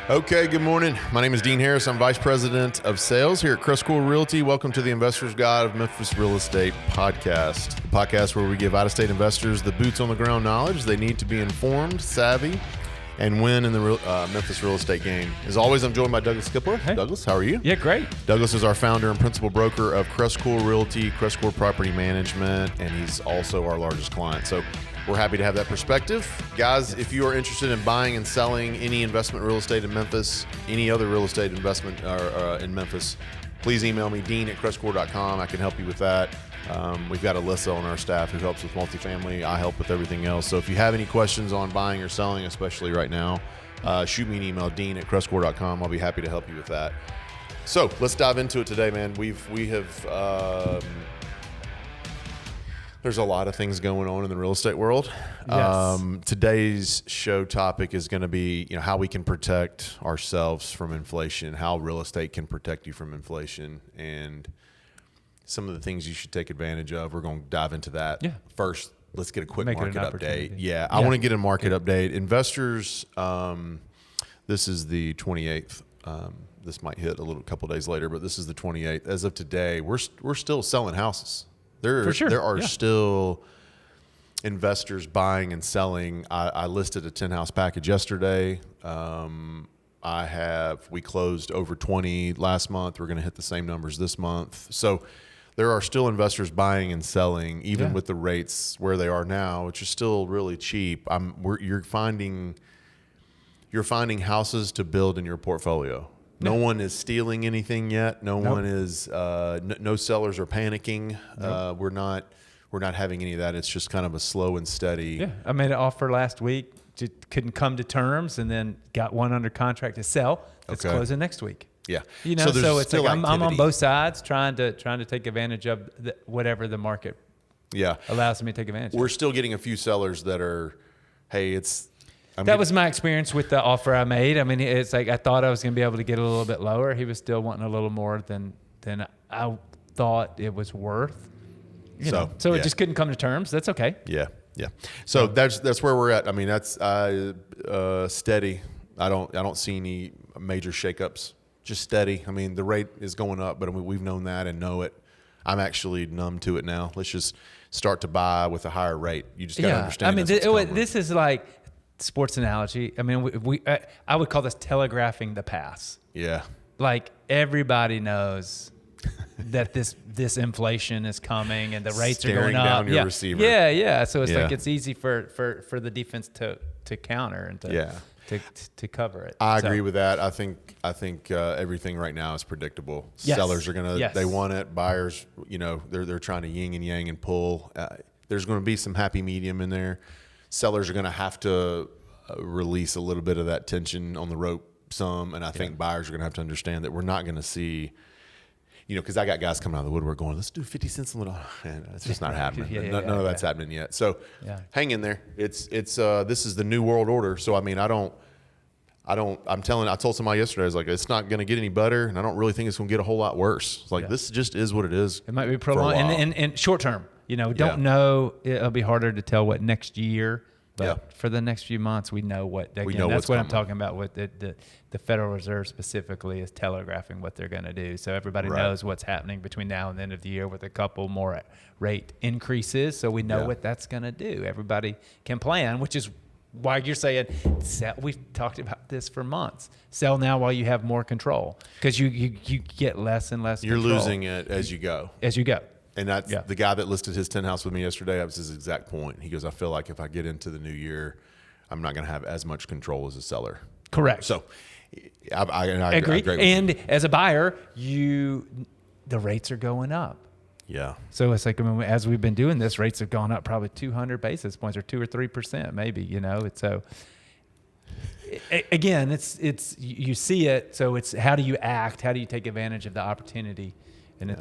Okay, good morning. My name is Dean Harris. I'm Vice President of Sales here at CrestCore Realty. Welcome to the Investor's Guide of Memphis Real Estate podcast, the podcast where we give out-of-state investors the boots-on-the-ground knowledge they need to be informed, savvy, and win in the Memphis real estate game. As always, I'm joined by Douglas Skipworth. Hey. Douglas, how are you? Yeah, great. Douglas is our founder and principal broker of CrestCore Realty, CrestCore Property Management, and he's also our largest client. So we're happy to have that perspective. Guys, if you are interested in buying and selling any investment real estate in Memphis, any other real estate investment in Memphis, please email me, dean@crestcore.com. I can help you with that. We've got Alyssa on our staff who helps with multifamily. I help with everything else. So if you have any questions on buying or selling, especially right now, shoot me an email, dean@crestcore.com. I'll be happy to help you with that. So let's dive into it today, man. We have there's a lot of things going on in the real estate world. Yes. Today's show topic is going to be, how we can protect ourselves from inflation, how real estate can protect you from inflation, and some of the things you should take advantage of. We're going to dive into that. Yeah. First, let's get a quick market update. Yeah, I want to get a market update. Investors, this is the 28th. This might hit a couple days later, but this is the 28th. As of today, we're still selling houses. There are still investors buying and selling. I listed a 10-house package yesterday. We closed over 20 last month. We're going to hit the same numbers this month. So there are still investors buying and selling, even with the rates where they are now, which is still really cheap. You're finding houses to build in your portfolio. No one is stealing anything yet. No one is. No sellers are panicking. We're not having any of that. It's just kind of a slow and steady. Yeah, I made an offer last week. Couldn't come to terms, and then got one under contract to sell. It's closing next week. Yeah, so it's like I'm on both sides, trying to take advantage of whatever the market allows me to take advantage. We're still getting a few sellers that are, hey, that was my experience with the offer I made. I mean, it's like I thought I was going to be able to get a little bit lower. He was still wanting a little more than I thought it was worth. So it just couldn't come to terms. That's okay. Yeah. So that's where we're at. I mean, that's steady. I don't see any major shakeups. Just steady. I mean, the rate is going up, but we've known that and know it. I'm actually numb to it now. Let's just start to buy with a higher rate. You just got to understand. I mean, this is like sports analogy. I mean, I would call this telegraphing the pass. Yeah. Like everybody knows that this inflation is coming and the rates are going up. Staring down your receiver. Yeah. So it's like it's easy for the defense to counter and to cover it. I agree with that. I think everything right now is predictable. Yes. Sellers are they want it. Buyers, they're trying to yin and yang and pull. There's going to be some happy medium in there. Sellers are going to have to release a little bit of that tension on the rope some, and I think buyers are going to have to understand that we're not going to see, because I got guys coming out of the woodwork going, let's do 50 cents a little. And it's just not happening. None of that's happening yet. So hang in there. It's this is the new world order. So I mean, I told somebody yesterday, I was like, it's not going to get any better, and I don't really think it's going to get a whole lot worse. It's like this just is what it is. It might be prolonged and short term. Don't know. It'll be harder to tell what next year, but for the next few months, we know what. That's what I'm talking about. With the Federal Reserve specifically is telegraphing what they're going to do, so everybody knows what's happening between now and the end of the year with a couple more rate increases. So we know what that's going to do. Everybody can plan, which is why you're saying sell. We've talked about this for months. Sell now while you have more control, because you get less and less. You're control. Losing it as you go. And that's the guy that listed his 10 house with me yesterday. That was his exact point. He goes, I feel like if I get into the new year, I'm not going to have as much control as a seller. Correct. So I agree. And as a buyer, the rates are going up. Yeah. So it's like, as we've been doing this, rates have gone up probably 200 basis points or 2 or 3%, maybe, It's so. Again, it's you see it. So it's how do you act? How do you take advantage of the opportunity? And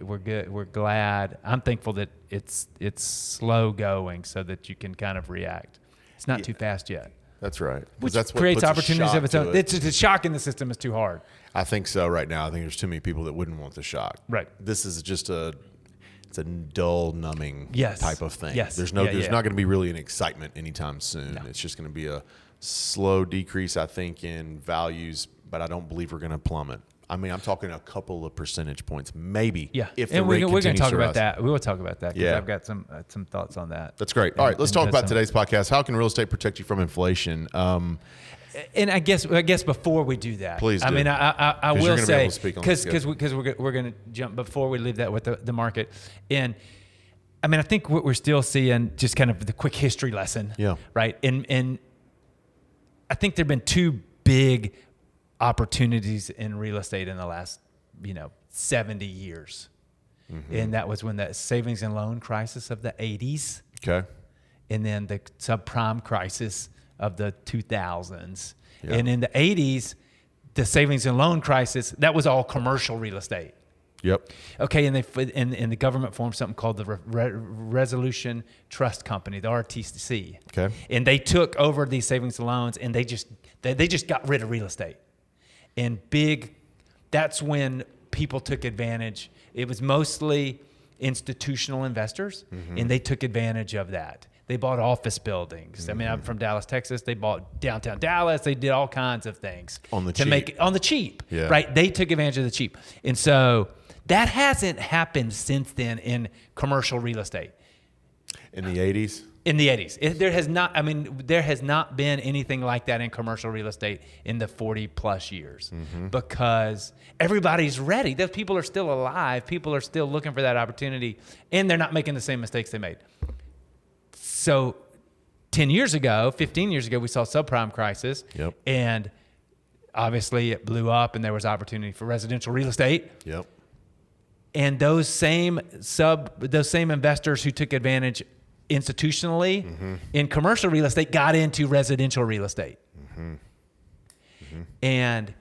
we're good. We're glad. I'm thankful that it's slow going so that you can kind of react. It's not too fast yet. That's right. Which that's what creates puts opportunities of its own. The shock in the system is too hard. I think so right now. I think there's too many people that wouldn't want the shock. Right. This is just it's a dull, numbing type of thing. Yes. There's not going to be really an excitement anytime soon. No. It's just going to be a slow decrease, I think, in values, but I don't believe we're going to plummet. I mean, I'm talking a couple of percentage points, maybe. Yeah, if the and rate we're going to continues talk to about rise. that. We will talk about that because Yeah. I've got some thoughts on that. That's great. All right, let's talk about today's podcast. How can real estate protect you from inflation? And I guess before we do that, please do. I mean, I will say because we're going to jump before we leave that with the market. And I mean, I think what we're still seeing just kind of the quick history lesson. Yeah. Right. And I think there've been two big opportunities in real estate in the last 70 years. Mm-hmm. And that was when the savings and loan crisis of the 80s. Okay. And then the subprime crisis of the 2000s. Yeah. And in the 80s, the savings and loan crisis, that was all commercial real estate. Yep. Okay, and the government formed something called the Resolution Trust Company, the RTC. Okay. And they took over these savings and loans, and they just got rid of real estate. And that's when people took advantage. It was mostly institutional investors, mm-hmm. and they took advantage of that. They bought office buildings. Mm-hmm. I mean, I'm from Dallas, Texas. They bought downtown Dallas. They did all kinds of things on the cheap. Yeah. Right? They took advantage of the cheap. And so that hasn't happened since then in commercial real estate. In the 80s? In the 80s. There has not been anything like that in commercial real estate in the 40 plus years, mm-hmm. because everybody's ready. Those people are still alive. People are still looking for that opportunity, and they're not making the same mistakes they made. So 10 years ago, 15 years ago, we saw subprime crisis. Yep. And obviously it blew up and there was opportunity for residential real estate. Yep. And those same investors who took advantage institutionally mm-hmm. in commercial real estate got into residential real estate. Mm-hmm. Mm-hmm. And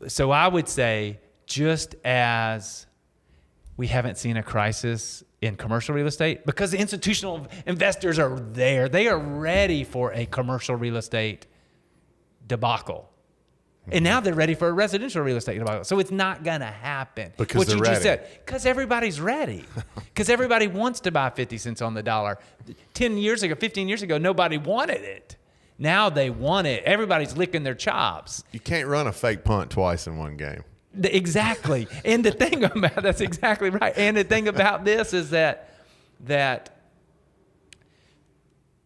so I would say, just as we haven't seen a crisis in commercial real estate, because the institutional investors are there. They are ready for a commercial real estate debacle. And now they're ready for a residential real estate debacle. So it's not going to happen. Because what they're you ready. Just said. Because everybody's ready. Because everybody wants to buy 50 cents on the dollar. 15 years ago, nobody wanted it. Now they want it. Everybody's licking their chops. You can't run a fake punt twice in one game. Exactly. And the thing about that's exactly right. And the thing about this is that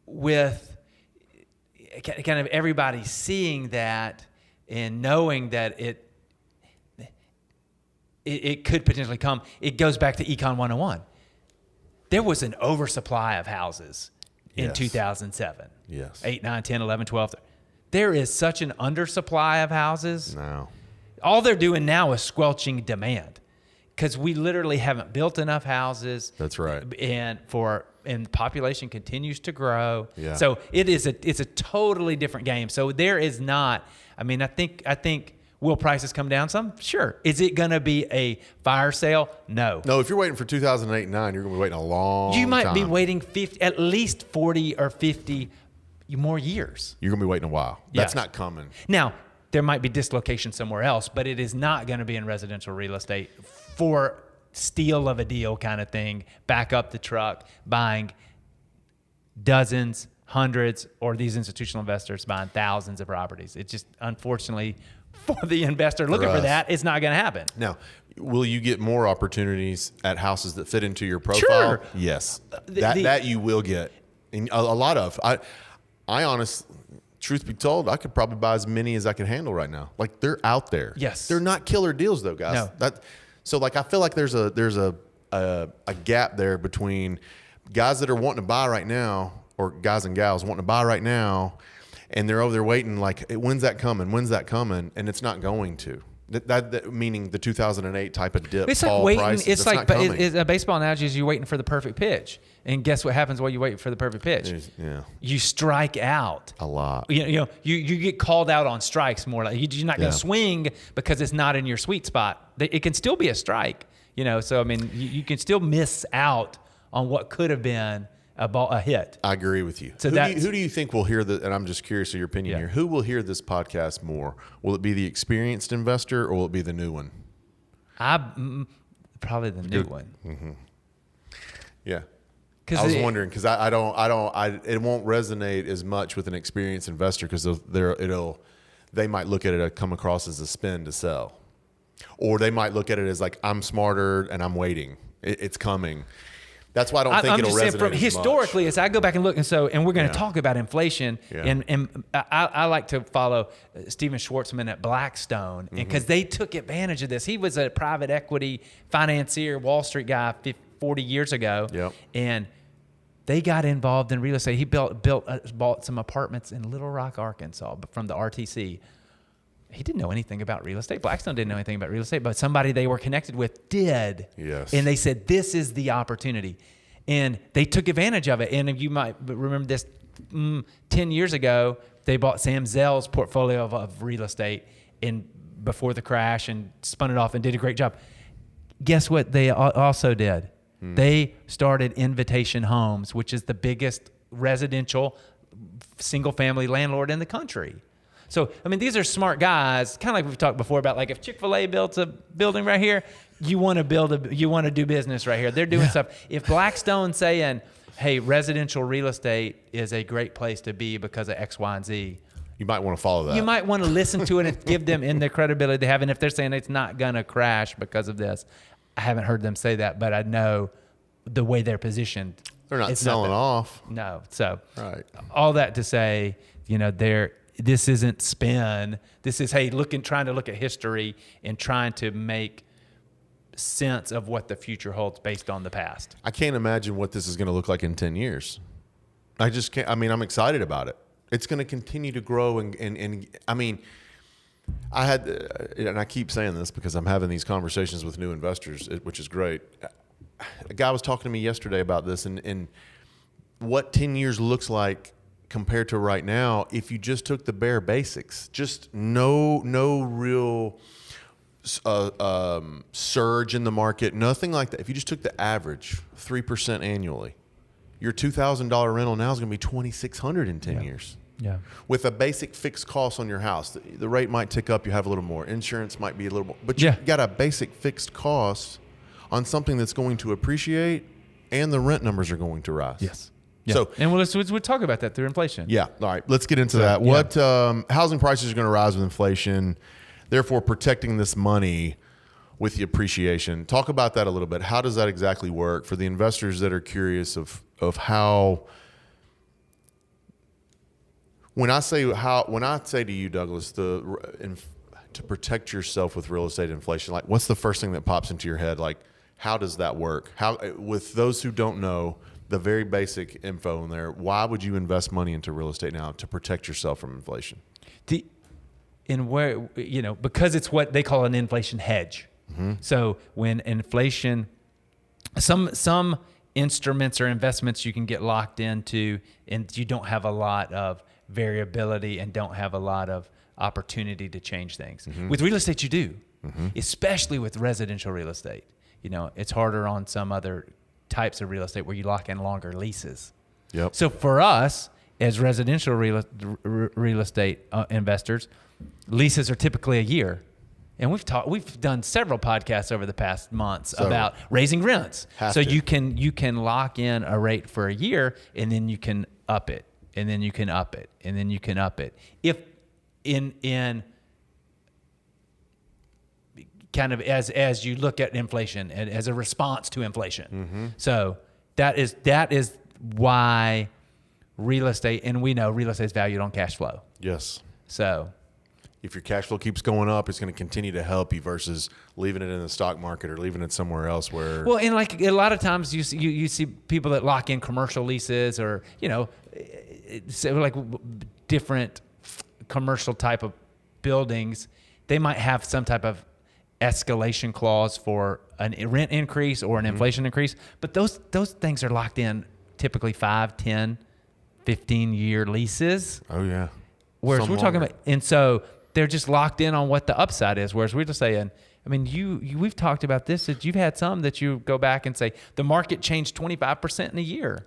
with kind of everybody seeing that and knowing that it could potentially come, it goes back to Econ 101. There was an oversupply of houses in 2007. Yes. 8, 9, 10, 11, 12. There is such an undersupply of houses. No. All they're doing now is squelching demand, because we literally haven't built enough houses. That's right. And the population continues to grow. Yeah. So it's a totally different game. So there is not. I mean, I think will prices come down some? Sure. Is it going to be a fire sale? No. No. If you're waiting for 2008 and 9, you're going to be waiting a long time. You might be waiting at least 40 or 50 more years. You're going to be waiting a while. That's not coming. Now, there might be dislocation somewhere else, but it is not going to be in residential real estate for steal of a deal kind of thing, back up the truck, buying dozens, hundreds, or these institutional investors buying thousands of properties. It's just, unfortunately, for the investor looking for that, it's not going to happen. Now, will you get more opportunities at houses that fit into your profile? Sure. Yes. That you will get. And a lot of. I honestly, truth be told, I could probably buy as many as I can handle right now. Like, they're out there. Yes. They're not killer deals though, guys. No. So I feel like there's a gap there between guys that are wanting to buy right now, or guys and gals wanting to buy right now, and they're over there waiting like, when's that coming? When's that coming? And it's not going to. That meaning the 2008 type of dip. It's fall like waiting. prices, It's like a baseball analogy is you waiting for the perfect pitch, and guess what happens while you wait for the perfect pitch? You strike out a lot. You get called out on strikes more. Like you're not going to swing because it's not in your sweet spot. It can still be a strike. So I mean, you can still miss out on what could have been a hit. I agree with you. So who do you think will hear and I'm just curious of your opinion here. Who will hear this podcast more? Will it be the experienced investor, or will it be the new one? Probably the new one. Mm-hmm. Yeah. I was wondering because it won't resonate as much with an experienced investor because they might look at it come across as a spin to sell, or they might look at it as like I'm smarter and I'm waiting. It's coming. That's why I don't think it'll resonate from historically much. As I go back and look, and we're going to talk about inflation, and I like to follow Steven Schwartzman at Blackstone because they took advantage of this. He was a private equity financier, Wall Street guy 40 years ago, and they got involved in real estate. He bought some apartments in Little Rock, Arkansas, from the RTC. He didn't know anything about real estate. Blackstone didn't know anything about real estate, but somebody they were connected with did. Yes. And they said, this is the opportunity. And they took advantage of it. And you might remember this 10 years ago, they bought Sam Zell's portfolio of real estate before the crash and spun it off and did a great job. Guess what they also did? They started Invitation Homes, which is the biggest residential single-family landlord in the country. So, I mean, these are smart guys, kind of like we've talked before about, like, if Chick-fil-A built a building right here, you want to do business right here. They're doing stuff. If Blackstone's saying, hey, residential real estate is a great place to be because of X, Y, and Z, you might want to follow that. You might want to listen to it and give them in the credibility they have. And if they're saying it's not going to crash because of this, I haven't heard them say that, but I know the way they're positioned. They're not selling off. No. So right. All that to say, this isn't spin. This is, hey, trying to look at history and trying to make sense of what the future holds based on the past. I can't imagine what this is going to look like in 10 years. I just can't. I mean, I'm excited about it. It's going to continue to grow. And I mean, and I keep saying this because I'm having these conversations with new investors, which is great. A guy was talking to me yesterday about this and what 10 years looks like compared to right now, if you just took the bare basics, just no real surge in the market, nothing like that. If you just took the average 3% annually, your $2,000 rental now is going to be $2,600 in 10 years. Yeah. With a basic fixed cost on your house, the rate might tick up. You have a little more. Insurance might be a little more, but you got a basic fixed cost on something that's going to appreciate, and the rent numbers are going to rise. Yes. Yeah. So, and we'll talk about that through inflation. Yeah. All right. Let's get into that. What housing prices are going to rise with inflation, therefore protecting this money with the appreciation. Talk about that a little bit. How does that exactly work for the investors that are curious of how? When I say to you, Douglas, to protect yourself with real estate inflation, like what's the first thing that pops into your head? Like, how does that work? How, with those who don't know, the very basic info in there, why would you invest money into real estate now to protect yourself from inflation? Because it's what they call an inflation hedge. Mm-hmm. So when inflation, some instruments or investments you can get locked into and you don't have a lot of variability and don't have a lot of opportunity to change things. Mm-hmm. With real estate, you do, especially with residential real estate. It's harder on some other types of real estate where you lock in longer leases. Yep. So for us as residential real estate investors, leases are typically a year. And we've done several podcasts over the past months about raising rents. You can lock in a rate for a year and then you can up it. And then you can up it. And then you can up it. If in kind of as you look at inflation and as a response to inflation. Mm-hmm. So that is why real estate, and we know real estate is valued on cash flow. Yes. So if your cash flow keeps going up, it's going to continue to help you versus leaving it in the stock market or leaving it somewhere else where. Well, and like a lot of times you see people that lock in commercial leases or, like different commercial type of buildings. They might have some type of escalation clause for a rent increase or an inflation increase, but those things are locked in typically 5, 10, 15-year leases. Oh yeah. Whereas we're talking about, and so they're just locked in on what the upside is. Whereas we're just saying, I mean, we've talked about this, that you've had some that you go back and say the market changed 25% in a year.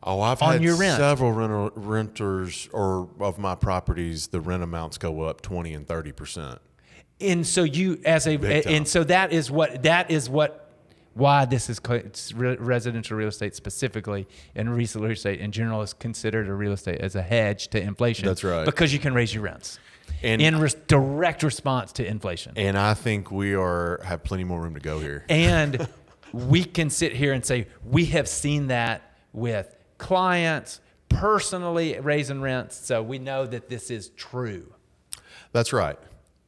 Oh, I've had several renters or of my properties, the rent amounts go up 20 and 30%. And so that is what why this is residential real estate specifically and resale real estate in general is considered a real estate as a hedge to inflation. That's right. Because you can raise your rents and in direct response to inflation. And I think we have plenty more room to go here. And we can sit here and say we have seen that with clients personally raising rents, so we know that this is true. That's right.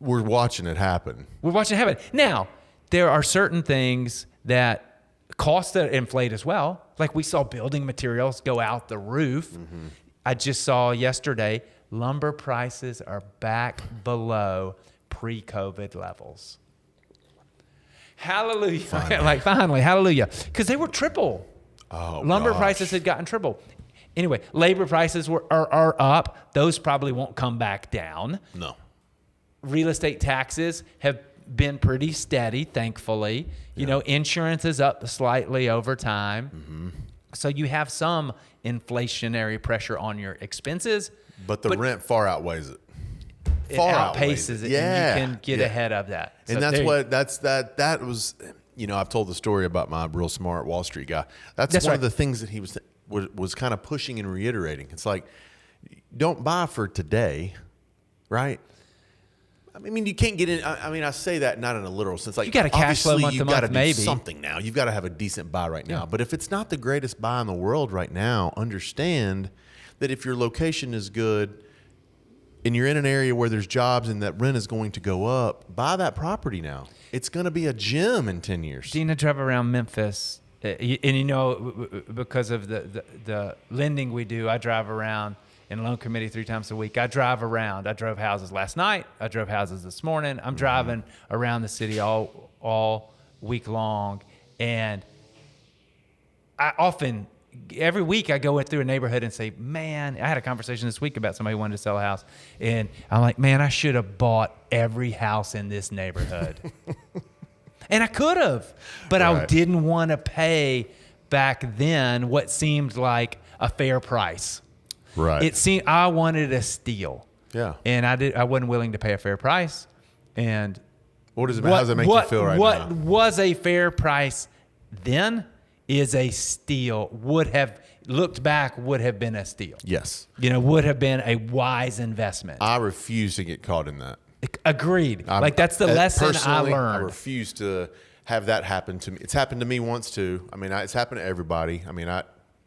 We're watching it happen. We're watching it happen. Now, there are certain things that cost that inflate as well. Like we saw building materials go out the roof. Mm-hmm. I just saw yesterday lumber prices are back below pre-COVID levels. Hallelujah. Finally. Like finally, hallelujah. Because they were triple. Oh, lumber gosh. prices had gotten triple. Anyway, labor prices are up. Those probably won't come back down. No. Real estate taxes have been pretty steady, thankfully. You know, insurance is up slightly over time. Mm-hmm. So you have some inflationary pressure on your expenses. But the rent far outweighs it. It outpaces it. Yeah. And you can get ahead of that. And so that was, you know, I've told the story about my real smart Wall Street guy. That's one right. of the things that he was kind of pushing and reiterating. It's like, don't buy for today, right? I mean, you can't get in. I mean, I say that not in a literal sense. Like, you got to cash flow month to month, do maybe something now. You've got to have a decent buy right now. But if it's not the greatest buy in the world right now, understand that if your location is good and you're in an area where there's jobs and that rent is going to go up, buy that property now. It's going to be a gem in 10 years. Dina drove around Memphis, and you know, because of the lending we do, I drive around in loan committee 3 times a week. I drive around. I drove houses last night. I drove houses this morning. I'm driving around the city all week long, and I often, every week I go through a neighborhood and say, man, I had a conversation this week about somebody who wanted to sell a house, and I'm like, man, I should have bought every house in this neighborhood. And I could have, but I didn't want to pay back then what seemed like a fair price. Right. It seemed I wanted a steal. Yeah. And I wasn't willing to pay a fair price. And how does it make you feel right now? What was a fair price then is a steal. Would have been a steal. Yes. You know, would have been a wise investment. I refuse to get caught in that. Agreed. That's the lesson I learned. I refuse to have that happen to me. It's happened to me once too. I mean, it's happened to everybody. I mean,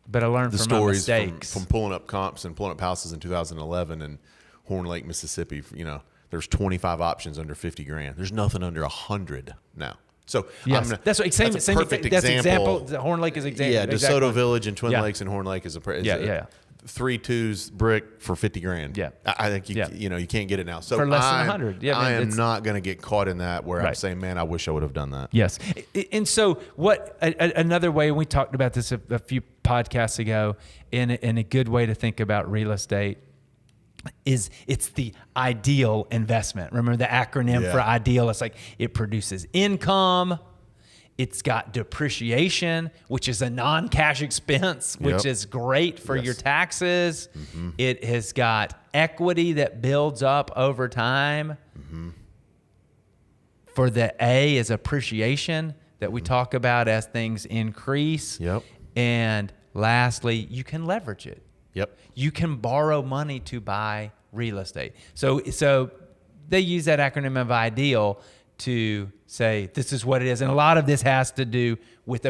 but I learned from my mistakes. From pulling up comps and pulling up houses in 2011 in Horn Lake, Mississippi. You know, there's 25 options under $50,000. There's nothing under 100 now. So yes, that's right. Same perfect example. Horn Lake is example. Yeah, DeSoto Village and Twin Lakes and Horn Lake is yeah. 3 2s brick for $50,000. Yeah, I think you can't get it now. So for less than 100. Yeah, I am not going to get caught in that where I'm saying, man, I wish I would have done that. Yes, and so what? Another way, and we talked about this a few podcasts ago, in a good way to think about real estate is it's the ideal investment. Remember the acronym for ideal? It's like it produces income. It's got depreciation, which is a non-cash expense, which is great for your taxes. Mm-hmm. It has got equity that builds up over time. Mm-hmm. For the A is appreciation that we talk about as things increase. Yep. And lastly, you can leverage it. Yep. You can borrow money to buy real estate. So they use that acronym of ideal to say this is what it is. And a lot of this has to do with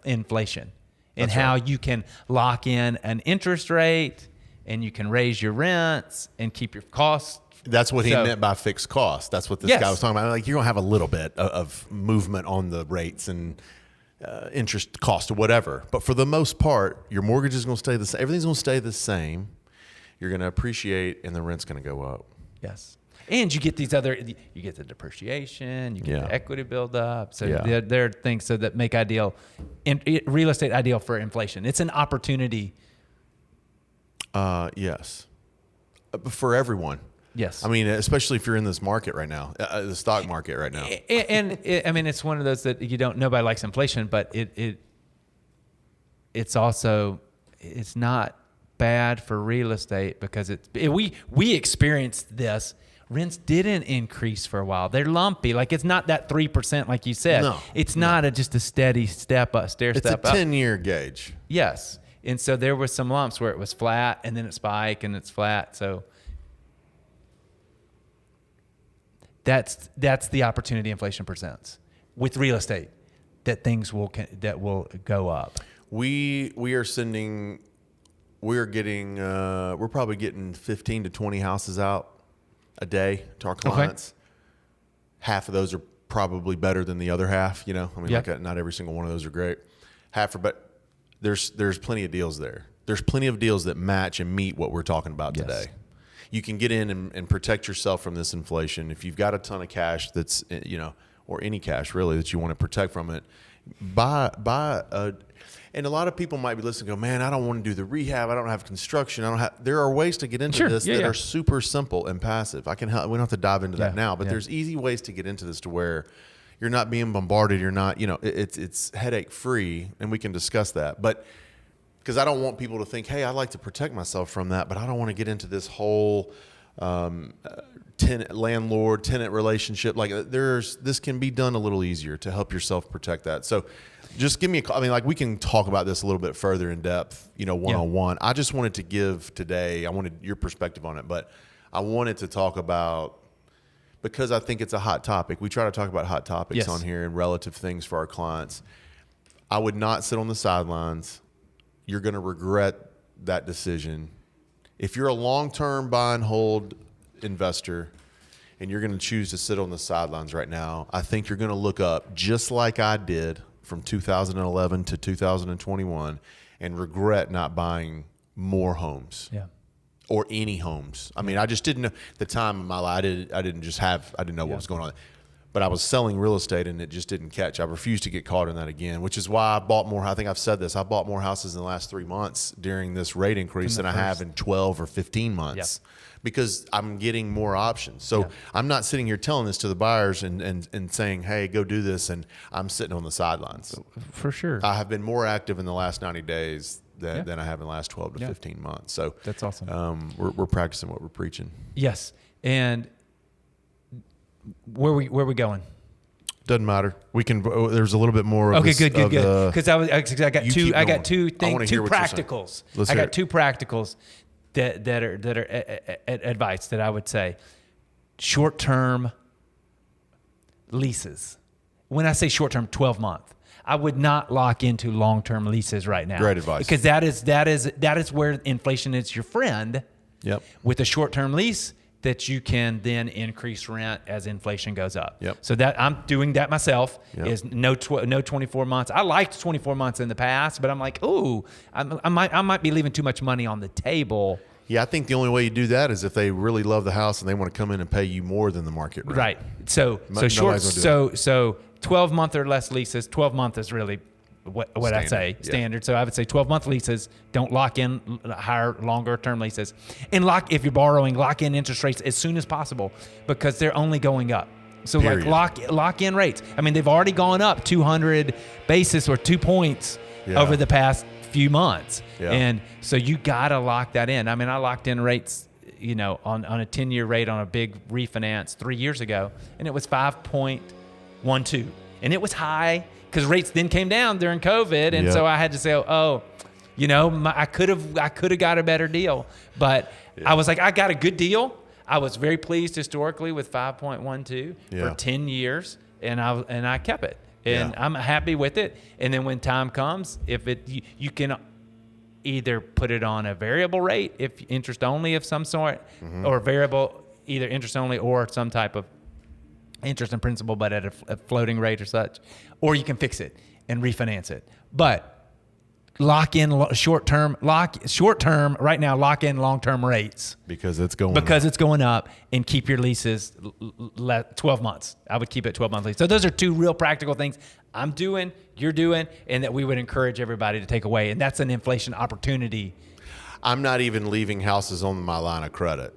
inflation and how you can lock in an interest rate and you can raise your rents and keep your costs. That's what he meant by fixed costs. That's what this guy was talking about. Like, you're going to have a little bit of movement on the rates and interest cost or whatever. But for the most part, your mortgage is going to stay the same. Everything's going to stay the same. You're going to appreciate and the rent's going to go up. Yes. And you get you get the depreciation, you get the equity build up. So there are things that make real estate ideal for inflation. It's an opportunity. Yes. For everyone. Yes. I mean, especially if you're in this market right now, the stock market right now. And I mean, it's one of those that nobody likes inflation, but it's also, it's not bad for real estate because we experienced this rents didn't increase for a while. They're lumpy. Like it's not that 3% like you said. No, it's not just a steady step up, step up. It's a 10-year gauge. Yes. And so there were some lumps where it was flat and then it spiked and it's flat. So that's the opportunity inflation presents with real estate, that things will go up. We're probably getting 15 to 20 houses out a day to our clients. Okay. Half of those are probably better than the other half, like not every single one of those are great. But there's plenty of deals there. There's plenty of deals that match and meet what we're talking about today. You can get in and protect yourself from this inflation. If you've got a ton of cash that's, or any cash really that you want to protect from it, and a lot of people might be listening and go, man, I don't want to do the rehab. I don't have construction. there are ways to get into this that are super simple and passive. I can help. We don't have to dive into that now, but there's easy ways to get into this to where you're not being bombarded. You're not, it's headache free, and we can discuss that. But because I don't want people to think, hey, I'd like to protect myself from that, but I don't want to get into this whole landlord-tenant relationship. Like this can be done a little easier to help yourself protect that. So just give me a call. I mean, like we can talk about this a little bit further in depth, one-on-one. I just wanted to give today, I wanted your perspective on it, but I wanted to talk about, because I think it's a hot topic. We try to talk about hot topics on here and relative things for our clients. I would not sit on the sidelines. You're going to regret that decision. If you're a long-term buy and hold investor and you're going to choose to sit on the sidelines right now, I think you're going to look up, just like I did from 2011 to 2021, and regret not buying more homes. Yeah. Or any homes. I mean, I just didn't know the time of my life. I didn't know what was going on. But I was selling real estate and it just didn't catch. I refused to get caught in that again, which is why I bought more. I think I've said this. I bought more houses in the last 3 months during this rate increase than I have in 12 or 15 months because I'm getting more options. So I'm not sitting here telling this to the buyers and saying, hey, go do this. And I'm sitting on the sidelines. For sure. I have been more active in the last 90 days than I have in the last 12 to 15 months. So that's awesome. We're practicing what we're preaching. Yes. And where we going? Doesn't matter. We can. There's a little bit more. Okay, good. Because I got two practicals. I got two practicals that are advice that I would say. Short-term leases. When I say short-term, 12-month. I would not lock into long-term leases right now. Great advice. Because that is where inflation is your friend. Yep. With a short-term lease, that you can then increase rent as inflation goes up. Yep. So that I'm doing that myself. Yep. Is no 24 months. I liked 24 months in the past, but I'm like, ooh, I might be leaving too much money on the table. Yeah, I think the only way you do that is if they really love the house and they want to come in and pay you more than the market rent. Right. So 12-month or less leases. 12-month is really what I'd say standard. So I would say 12-month leases. Don't lock in higher, longer-term leases, and if you're borrowing, lock in interest rates as soon as possible because they're only going up. So Period. like lock in rates. I mean, they've already gone up 200 basis or 2 points over the past few months, and so you gotta lock that in. I mean, I locked in rates, on a 10-year rate on a big refinance 3 years ago, and it was 5.12, and it was high. Because rates then came down during COVID, and so I had to say, I could have got a better deal, but I was like, I got a good deal. I was very pleased historically with 5.12 for 10 years, and I kept it, and I'm happy with it. And then when time comes, if you can either put it on a variable rate, if interest only of some sort, or variable either interest only or some type of interest and principal, but at a floating rate or such, or you can fix it and refinance it. But lock in short term right now. Lock in long term rates because it's going up, and keep your leases 12 months. I would keep it 12-month lease. So those are two real practical things I'm doing, you're doing, and that we would encourage everybody to take away. And that's an inflation opportunity. I'm not even leaving houses on my line of credit.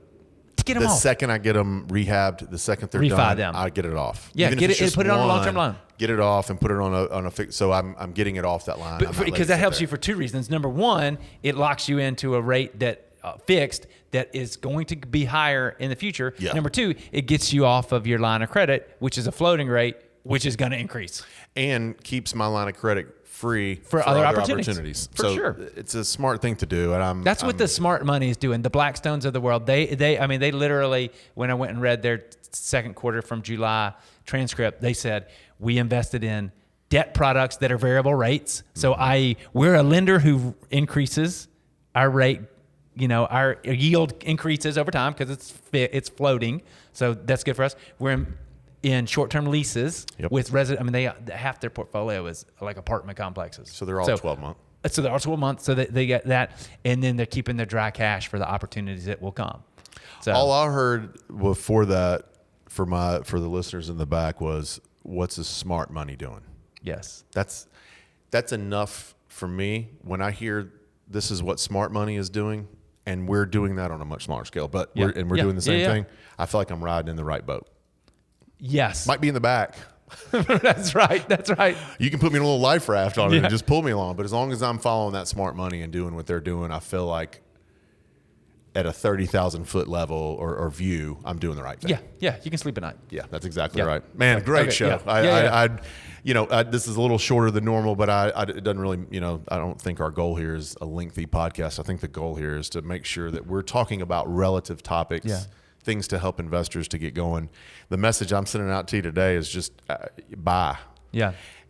Get them the off. Second I get them rehabbed, the second they're Refi done, them. I get it off. Yeah, get it and put it on a long-term loan. Get it off and put it on a fix. So I'm getting it off that line. Because that helps you for two reasons. Number one, it locks you into a rate that fixed that is going to be higher in the future. Yeah. Number two, it gets you off of your line of credit, which is a floating rate, which is going to increase. And keeps my line of credit free for other opportunities. For so sure. It's a smart thing to do. And that's what the smart money is doing. The Blackstones of the world, they literally, when I went and read their second quarter from July transcript, they said, we invested in debt products that are variable rates. So we're a lender who increases our rate, our yield increases over time because it's floating. So that's good for us. We're in short-term leases with resident. Half their portfolio is like apartment complexes. So they're all 12 months. So they're all 12 months. So they get that, and then they're keeping their dry cash for the opportunities that will come. So all I heard before that for the listeners in the back was, what's the smart money doing? Yes, that's enough for me when I hear this is what smart money is doing, and we're doing that on a much smaller scale. But we're doing the same thing. I feel like I'm riding in the right boat. Yes. Might be in the back. That's right. You can put me in a little life raft on it and just pull me along. But as long as I'm following that smart money and doing what they're doing, I feel like at a 30,000 foot level or view, I'm doing the right thing. Yeah. You can sleep at night. Yeah, that's exactly right. Man, great show. This is a little shorter than normal, but it doesn't really, I don't think our goal here is a lengthy podcast. I think the goal here is to make sure that we're talking about relative topics, things to help investors to get going. The message I'm sending out to you today is just buy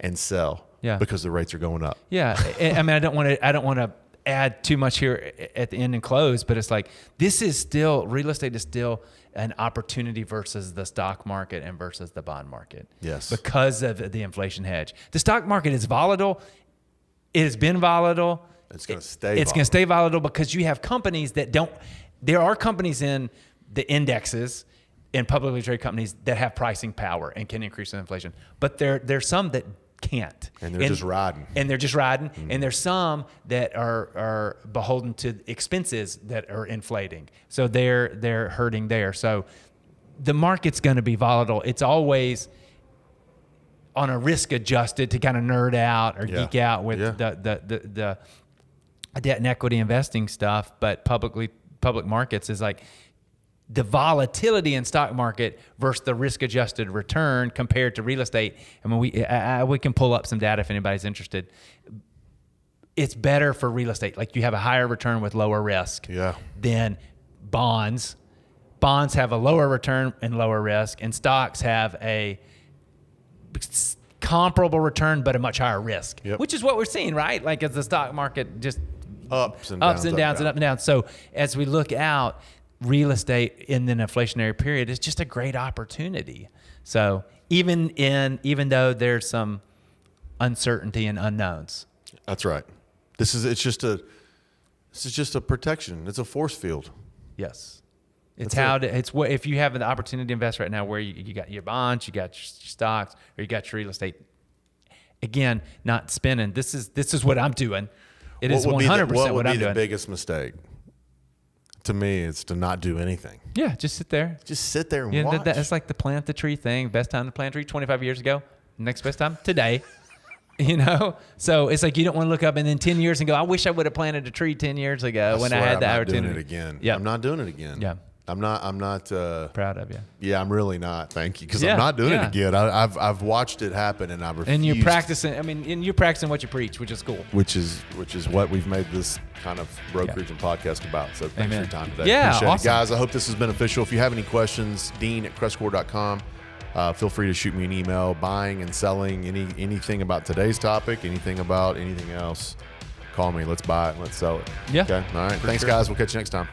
and sell because the rates are going up. Yeah. I mean, I don't want to add too much here at the end and close, but it's like, real estate is still an opportunity versus the stock market and versus the bond market. Yes. Because of the inflation hedge. The stock market is volatile. It has been volatile. It's going to stay It's going to stay volatile because you have companies there are companies in the indexes and publicly traded companies that have pricing power and can increase the inflation. But there's some that can't. And they're just riding. Mm-hmm. And there's some that are beholden to expenses that are inflating. So they're hurting there. So the market's going to be volatile. It's always on a risk adjusted to kind of nerd out or geek out with the debt and equity investing stuff. But public markets is like the volatility in stock market versus the risk-adjusted return compared to real estate. I mean, we can pull up some data if anybody's interested. It's better for real estate. Like you have a higher return with lower risk than bonds. Bonds have a lower return and lower risk, and stocks have a comparable return but a much higher risk, which is what we're seeing, right? Like as the stock market just ups and downs. So as we look out, real estate in an inflationary period is just a great opportunity. So even though there's some uncertainty and unknowns. That's right. This is just a protection. It's a force field. Yes. If you have an opportunity to invest right now where you got your bonds, you got your stocks, or you got your real estate. Again, not spending. This is what I'm doing. It is 100% what I'm doing. What would be the biggest mistake? To me, it's to not do anything. Yeah, just sit there. Just sit there and watch. That's like the plant the tree thing. Best time to plant a tree, 25 years ago. Next best time, today. So it's like you don't want to look up and then 10 years and go, I wish I would have planted a tree 10 years ago when I had the opportunity. I'm not doing it again. Yeah. I'm not doing it again. Yeah. I'm not proud of you. Yeah, I'm really not. Thank you, because I'm not doing it again. I've watched it happen, and I refuse. And you're practicing. You're practicing what you preach, which is cool. Which is what we've made this kind of brokerage and podcast about. So thanks for your time today. Yeah, appreciate awesome. it. Guys, I hope this is beneficial. If you have any questions, Dean@CrestCore.com. Feel free to shoot me an email. Buying and selling anything about today's topic, anything about anything else. Call me. Let's buy it. Let's sell it. Yeah. Okay. All right. Thanks, guys. We'll catch you next time.